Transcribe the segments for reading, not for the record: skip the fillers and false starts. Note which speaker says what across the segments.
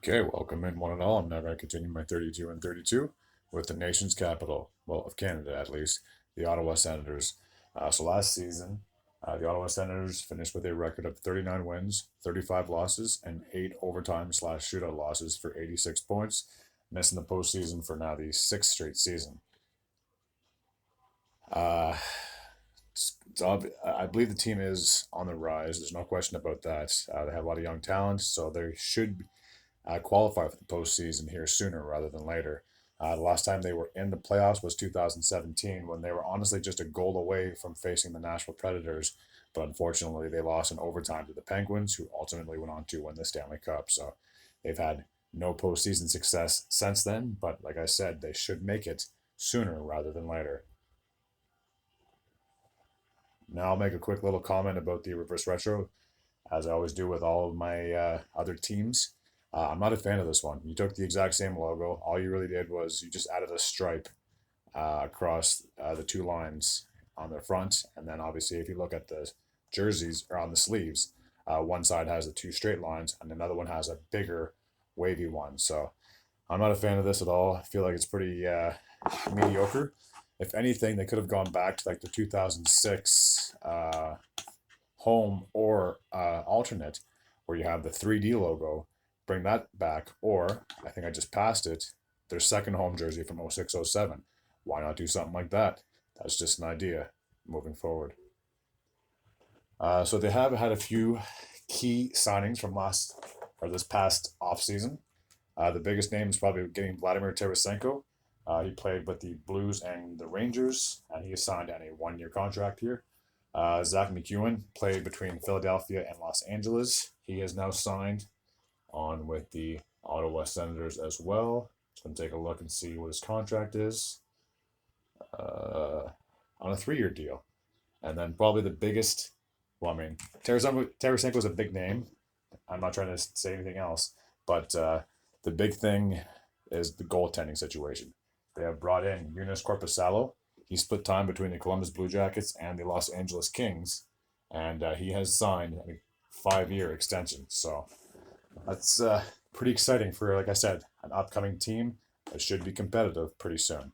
Speaker 1: Okay, welcome in one and all. I'm now going to continue my 32 and 32 with the nation's capital, well, of Canada at least, the Ottawa Senators. So last season, the Ottawa Senators finished with a record of 39 wins, 35 losses, and 8 overtime/shootout losses for 86 points, missing the postseason for now the sixth straight season. Uh, I believe the team is on the rise. There's no question about that. They have a lot of young talent, so they should qualify for the postseason here sooner rather than later. The last time they were in the playoffs was 2017, when they were honestly just a goal away from facing the Nashville Predators, but unfortunately they lost in overtime to the Penguins, who ultimately went on to win the Stanley Cup. So they've had no postseason success since then, but like I said, they should make it sooner rather than later. Now I'll make a quick little comment about the reverse retro, as I always do with all of my other teams. I'm not a fan of this one. You took the exact same logo. All you really did was you just added a stripe across the two lines on the front. And then obviously, if you look at the jerseys or on the sleeves, one side has the two straight lines and another one has a bigger wavy one. So I'm not a fan of this at all. I feel like it's pretty mediocre. If anything, they could have gone back to like the 2006 home or alternate, where you have the 3D logo. Bring that back, or I think I just passed it, their second home jersey from 06-07. Why not do something like that? That's just an idea moving forward. So they have had a few key signings from this past offseason. The biggest name is probably getting Vladimir Tarasenko. He played with the Blues and the Rangers, and he is signed on a one-year contract here. Zach McEwen played between Philadelphia and Los Angeles. He is now signed on with the Ottawa Senators as well. Just going to take a look and see what his contract is on a 3-year deal. And then probably the biggest, well, I mean, Tarasenko is a big name. I'm not trying to say anything else, but the big thing is the goaltending situation. They have brought in Joonas Korpisalo. He split time between the Columbus Blue Jackets and the Los Angeles Kings, and he has signed a 5-year extension. So that's pretty exciting for, like I said, an upcoming team that should be competitive pretty soon.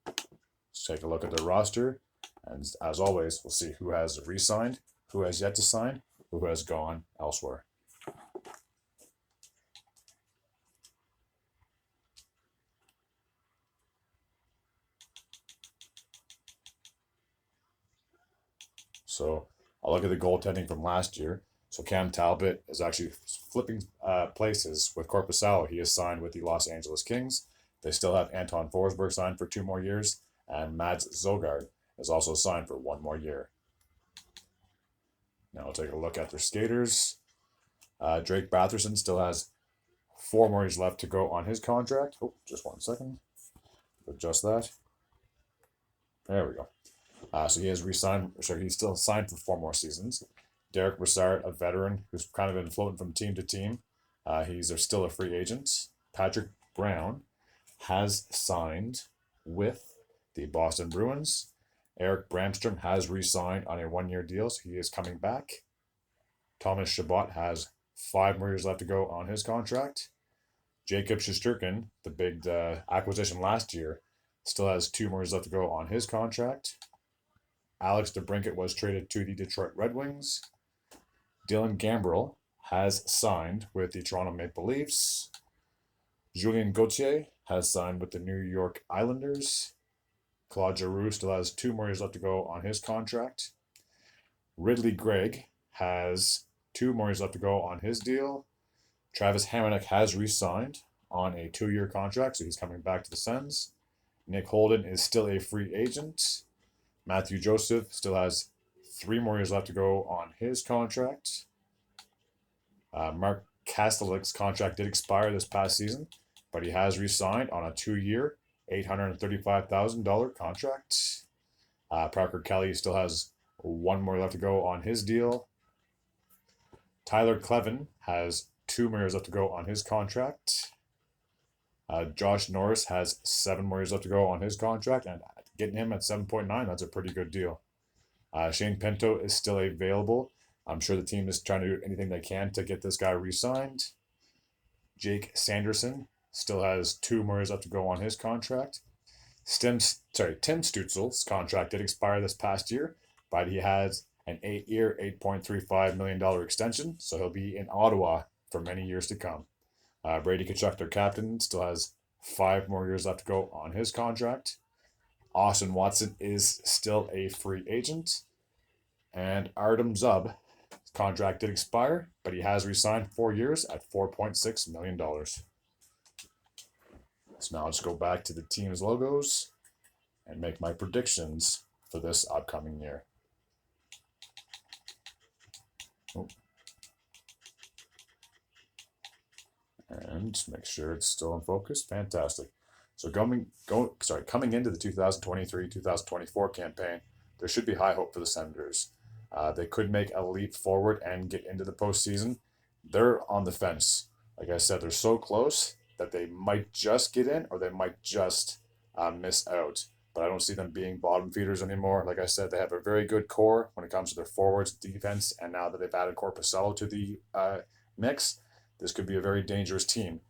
Speaker 1: Let's take a look at their roster, and as always, we'll see who has re-signed, who has yet to sign, who has gone elsewhere. So I'll look at the goaltending from last year. So Cam Talbot is actually flipping places with Korpisalo. He is signed with the Los Angeles Kings. They still have Anton Forsberg signed for 2 more years, and Mads Zogard is also signed for 1 more year. Now we'll take a look at their skaters. Drake Batherson still has 4 more years left to go on his contract. Oh, just 1 second. Adjust that. There we go. So he has re-signed, so he's still signed for 4 more seasons. Derek Brassard, a veteran who's kind of been floating from team to team. He's still a free agent. Patrick Brown has signed with the Boston Bruins. Eric Bramstrom has re-signed on a 1-year deal, so he is coming back. Thomas Chabot has 5 more years left to go on his contract. Jacob Shesterkin, the big acquisition last year, still has 2 more years left to go on his contract. Alex DeBrincat was traded to the Detroit Red Wings. Dylan Gambrell has signed with the Toronto Maple Leafs. Julien Gauthier has signed with the New York Islanders. Claude Giroux still has 2 more years left to go on his contract. Ridley Gregg has 2 more years left to go on his deal. Travis Hamonic has re-signed on a 2-year contract, so he's coming back to the Sens. Nick Holden is still a free agent. Matthew Joseph still has 3 more years left to go on his contract. Mark Kastelik's contract did expire this past season, but he has re-signed on a 2-year, $835,000 contract. Parker Kelly still has 1 more left to go on his deal. Tyler Kleven has 2 more years left to go on his contract. Josh Norris has 7 more years left to go on his contract, and getting him at 7.9, that's a pretty good deal. Shane Pinto is still available. I'm sure the team is trying to do anything they can to get this guy re-signed. Jake Sanderson still has 2 more years left to go on his contract. Tim Stützle's contract did expire this past year, but he has an 8-year, $8.35 million extension, so he'll be in Ottawa for many years to come. Brady Tkachuk, their captain, still has 5 more years left to go on his contract. Austin Watson is still a free agent. And Artem Zub, his contract did expire, but he has re-signed 4 years at $4.6 million. So now I'll just go back to the team's logos and make my predictions for this upcoming year. Oh. And make sure it's still in focus. Fantastic. So coming into the 2023-2024 campaign, there should be high hope for the Senators. They could make a leap forward and get into the postseason. They're on the fence. Like I said, they're so close that they might just get in or they might just miss out. But I don't see them being bottom feeders anymore. Like I said, they have a very good core when it comes to their forwards, defense, and now that they've added Korpisalo to the mix, this could be a very dangerous team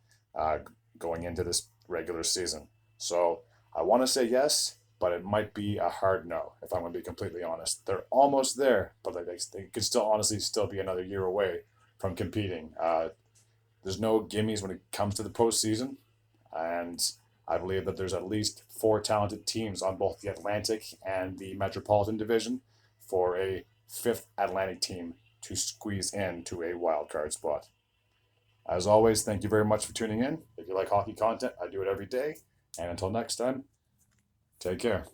Speaker 1: going into this regular season. So I want to say yes, but it might be a hard no, if I'm going to be completely honest. They're almost there, but they could still honestly still be another year away from competing. There's no gimmies when it comes to the postseason, and I believe that there's at least 4 talented teams on both the Atlantic and the Metropolitan Division for a 5th Atlantic team to squeeze into a wild card spot. As always, thank you very much for tuning in. If you like hockey content, I do it every day. And until next time, take care.